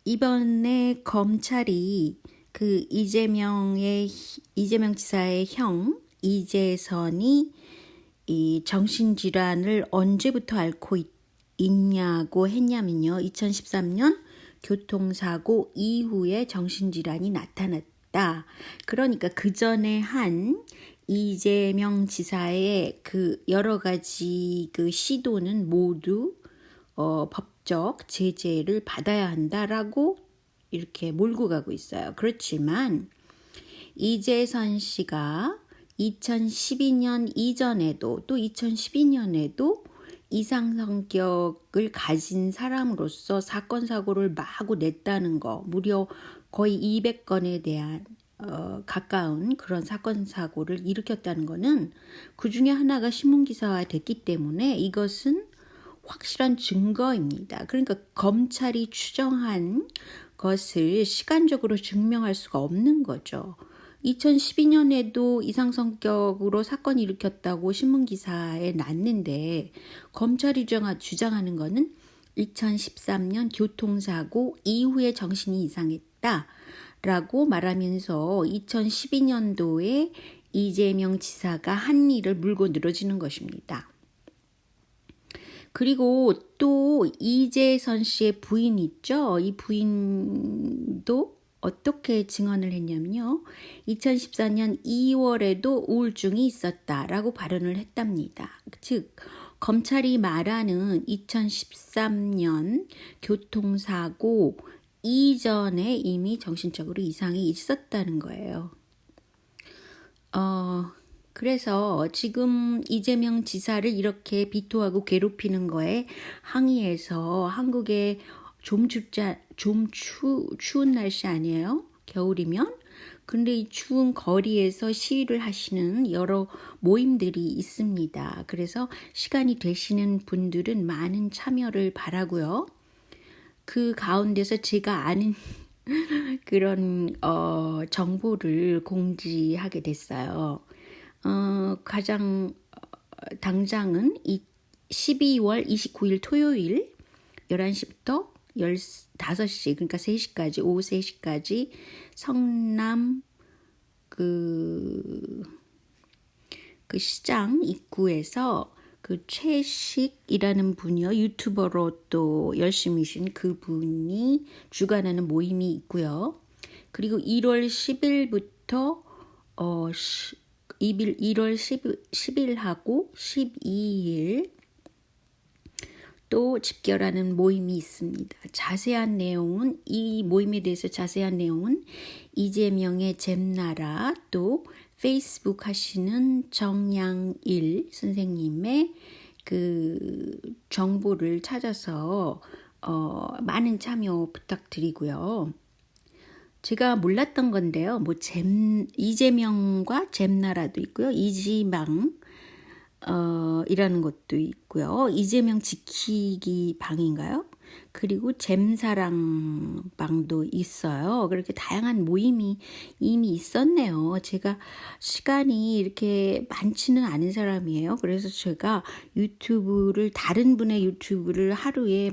이번에 검찰이 그 이재명 지사의 형 이재선이 이 정신질환을 언제부터 앓고 있냐고 했냐면요. 2013년 교통사고 이후에 정신질환이 나타났다. 그러니까 그 전에 한 이재명 지사의 그 여러 가지 그 시도는 모두 법적 제재를 받아야 한다라고 이렇게 몰고 가고 있어요. 그렇지만 이재선 씨가 2012년 이전에도 또 2012년에도 이상 성격을 가진 사람으로서 사건 사고를 마구 냈다는 거, 무려 거의 200건에 대한 가까운 그런 사건 사고를 일으켰다는 거는 그 중에 하나가 신문기사화 됐기 때문에 이것은 확실한 증거입니다. 그러니까 검찰이 추정한 것을 시간적으로 증명할 수가 없는 거죠. 2012년에도 이상성격으로 사건을 일으켰다고 신문기사에 났는데 검찰이 주장하는 것은 2013년 교통사고 이후에 정신이 이상했다라고 말하면서 2012년도에 이재명 지사가 한 일을 물고 늘어지는 것입니다. 그리고 또 이재선 씨의 부인 있죠. 이 부인도 어떻게 증언을 했냐면요. 2014년 2월에도 우울증이 있었다라고 발언을 했답니다. 즉 검찰이 말하는 2013년 교통사고 이전에 이미 정신적으로 이상이 있었다는 거예요. 그래서 지금 이재명 지사를 이렇게 비토하고 괴롭히는 거에 항의해서 한국에 좀 추운 날씨 아니에요? 겨울이면? 근데 이 추운 거리에서 시위를 하시는 여러 모임들이 있습니다. 그래서 시간이 되시는 분들은 많은 참여를 바라고요. 그 가운데서 제가 아는 그런 정보를 공지하게 됐어요. 가장 당장은 12월 29일 토요일 11시부터 15시 그러니까 3시까지 오후 3시까지 성남 그 시장 입구에서 그 최식이라는 분이요. 유튜버로 또 열심히신 그분이 주관하는 모임이 있고요. 그리고 1월 10일부터 1월 10일하고 12일 또 집결하는 모임이 있습니다. 자세한 내용은 이 모임에 대해서 자세한 내용은 이재명의 잼나라 또 페이스북 하시는 정양일 선생님의 그 정보를 찾아서 많은 참여 부탁드리고요. 제가 몰랐던 건데요. 이재명과 잼나라도 있고요. 이지망 이라는 것도 있고요. 이재명 지키기 방인가요? 그리고 잼사랑 방도 있어요. 그렇게 다양한 모임이 이미 있었네요. 제가 시간이 이렇게 많지는 않은 사람이에요. 그래서 제가 다른 분의 유튜브를 하루에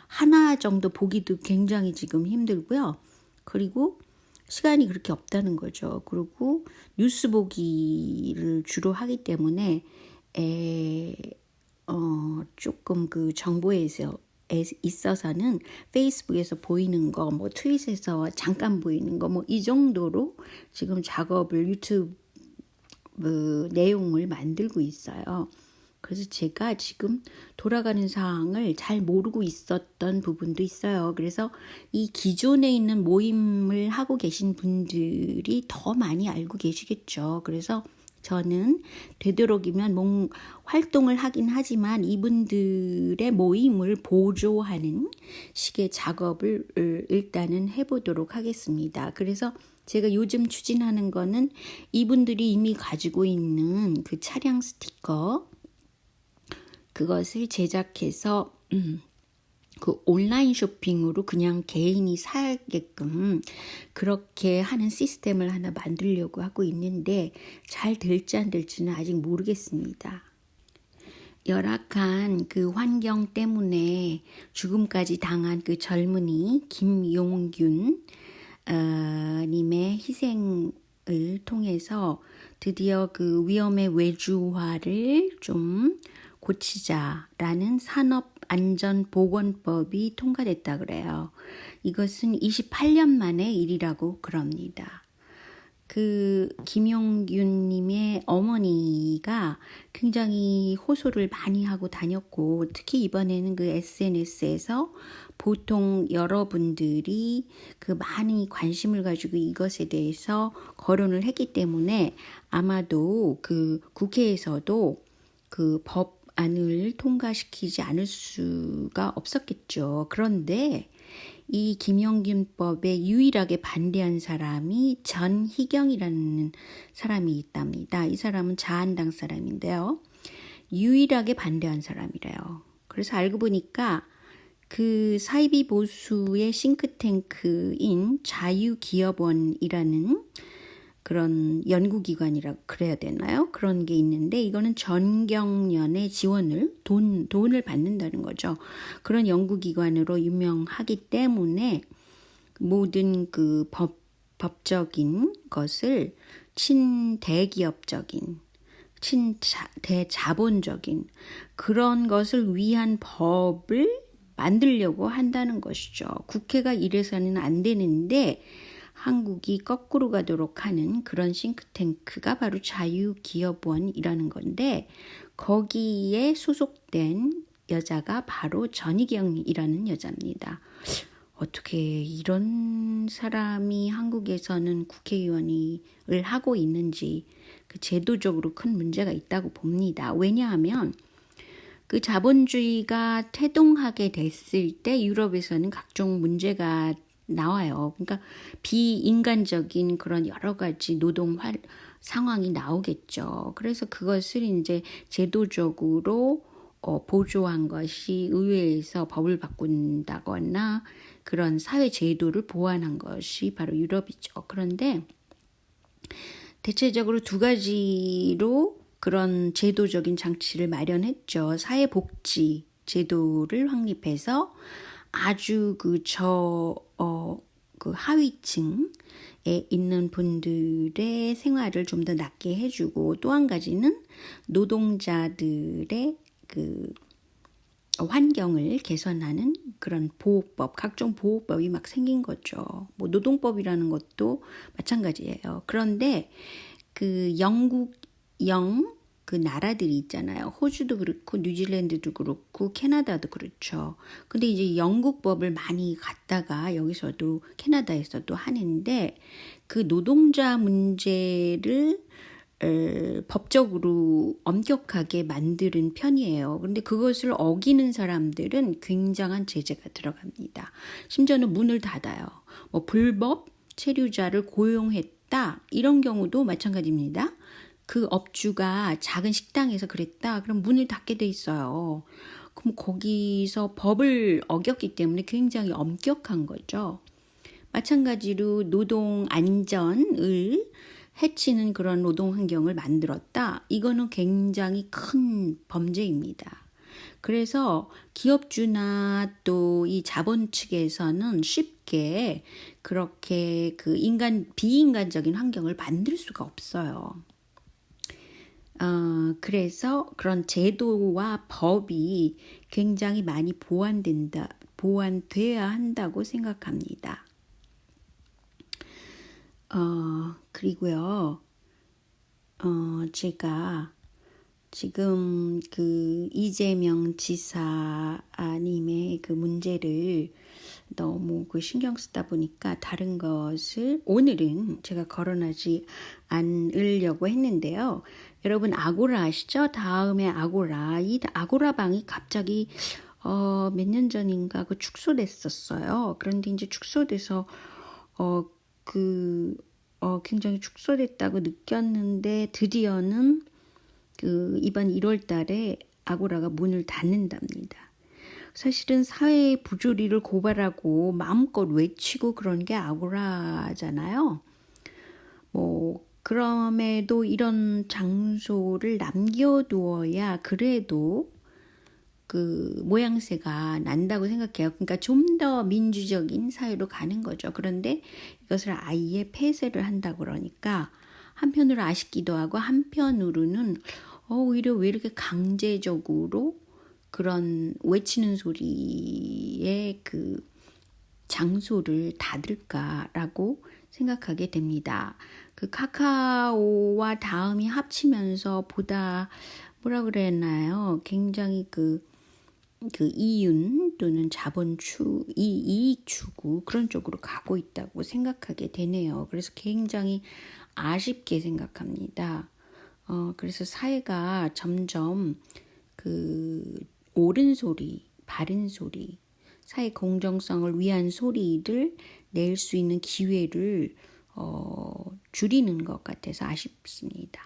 하나 정도 보기도 굉장히 지금 힘들고요. 그리고 시간이 그렇게 없다는 거죠. 그리고 뉴스 보기를 주로 하기 때문에 조금 그 정보에 있어서는 페이스북에서 보이는 거, 트윗에서 잠깐 보이는 거, 이 정도로 지금 작업을 유튜브 내용을 만들고 있어요. 그래서 제가 지금 돌아가는 상황을 잘 모르고 있었던 부분도 있어요. 그래서 이 기존에 있는 모임을 하고 계신 분들이 더 많이 알고 계시겠죠. 그래서 저는 되도록이면 활동을 하긴 하지만 이분들의 모임을 보조하는 식의 작업을 일단은 해보도록 하겠습니다. 그래서 제가 요즘 추진하는 거는 이분들이 이미 가지고 있는 그 차량 스티커 그것을 제작해서 그 온라인 쇼핑으로 그냥 개인이 사게끔 그렇게 하는 시스템을 하나 만들려고 하고 있는데 잘 될지 안 될지는 아직 모르겠습니다. 열악한 그 환경 때문에 죽음까지 당한 그 젊은이 김용균 님의 희생을 통해서 드디어 그 위험의 외주화를 좀 고치자라는 산업안전보건법이 통과됐다 그래요. 이것은 28년 만의 일이라고 그럽니다. 그 김용균 님의 어머니가 굉장히 호소를 많이 하고 다녔고, 특히 이번에는 그 SNS에서 보통 여러분들이 그 많이 관심을 가지고 이것에 대해서 거론을 했기 때문에 아마도 그 국회에서도 그 법안을 통과시키지 않을 수가 없었겠죠. 그런데 이 김용균법에 유일하게 반대한 사람이 전희경이라는 사람이 있답니다. 이 사람은 자한당 사람인데요. 유일하게 반대한 사람이래요. 그래서 알고 보니까 그 사이비 보수의 싱크탱크인 자유기업원이라는 그런 연구기관이라 그래야 되나요? 그런 게 있는데 이거는 전경련의 지원을 돈을 받는다는 거죠. 그런 연구기관으로 유명하기 때문에 모든 그 법적인 것을 친대기업적인 대자본적인 그런 것을 위한 법을 만들려고 한다는 것이죠. 국회가 이래서는 안 되는데 한국이 거꾸로 가도록 하는 그런 싱크탱크가 바로 자유기업원이라는 건데 거기에 소속된 여자가 바로 전희경이라는 여자입니다. 어떻게 이런 사람이 한국에서는 국회의원을 하고 있는지 그 제도적으로 큰 문제가 있다고 봅니다. 왜냐하면 그 자본주의가 태동하게 됐을 때 유럽에서는 각종 문제가 나와요. 그러니까 비인간적인 그런 여러 가지 노동 상황이 나오겠죠. 그래서 그것을 이제 제도적으로 보조한 것이 의회에서 법을 바꾼다거나 그런 사회 제도를 보완한 것이 바로 유럽이죠. 그런데 대체적으로 두 가지로 그런 제도적인 장치를 마련했죠. 사회복지 제도를 확립해서 아주 그 하위층에 있는 분들의 생활을 좀 더 낫게 해주고 또 한 가지는 노동자들의 그 환경을 개선하는 그런 보호법, 각종 보호법이 막 생긴 거죠. 뭐 노동법이라는 것도 마찬가지예요. 그런데 그 영국형 그 나라들이 있잖아요. 호주도 그렇고 뉴질랜드도 그렇고 캐나다도 그렇죠. 근데 이제 영국법을 많이 갖다가 여기서도 캐나다에서도 하는데 그 노동자 문제를 법적으로 엄격하게 만드는 편이에요. 그런데 그것을 어기는 사람들은 굉장한 제재가 들어갑니다. 심지어는 문을 닫아요. 뭐 불법 체류자를 고용했다 이런 경우도 마찬가지입니다. 그 업주가 작은 식당에서 그랬다 그럼 문을 닫게 돼 있어요. 그럼 거기서 법을 어겼기 때문에 굉장히 엄격한 거죠. 마찬가지로 노동 안전을 해치는 그런 노동 환경을 만들었다. 이거는 굉장히 큰 범죄입니다. 그래서 기업주나 또 이 자본 측에서는 쉽게 그렇게 그 비인간적인 환경을 만들 수가 없어요. 그래서 그런 제도와 법이 굉장히 많이 보완돼야 한다고 생각합니다. 그리고요, 제가 지금 그 이재명 지사님의 그 문제를 너무 그 신경 쓰다 보니까 다른 것을 오늘은 제가 거론하지 않으려고 했는데요. 여러분 아고라 아시죠? 다음에 아고라. 이 아고라방이 갑자기 몇 년 전인가 그 축소됐었어요. 그런데 이제 축소돼서 굉장히 축소됐다고 느꼈는데 드디어는 그 이번 1월 달에 아고라가 문을 닫는답니다. 사실은 사회 부조리를 고발하고 마음껏 외치고 그런 게 아고라잖아요. 뭐 그럼에도 이런 장소를 남겨두어야 그래도 그 모양새가 난다고 생각해요. 그러니까 좀 더 민주적인 사회로 가는 거죠. 그런데 이것을 아예 폐쇄를 한다 그러니까 한편으로 아쉽기도 하고 한편으로는 오히려 왜 이렇게 강제적으로 그런 외치는 소리의 그 장소를 닫을까라고 생각하게 됩니다. 그 카카오와 다음이 합치면서 보다 뭐라 그랬나요? 굉장히 그 이윤 또는 이익 추구 그런 쪽으로 가고 있다고 생각하게 되네요. 그래서 굉장히 아쉽게 생각합니다. 그래서 사회가 점점 그 옳은 소리, 바른 소리, 사회 공정성을 위한 소리를 낼 수 있는 기회를 줄이는 것 같아서 아쉽습니다.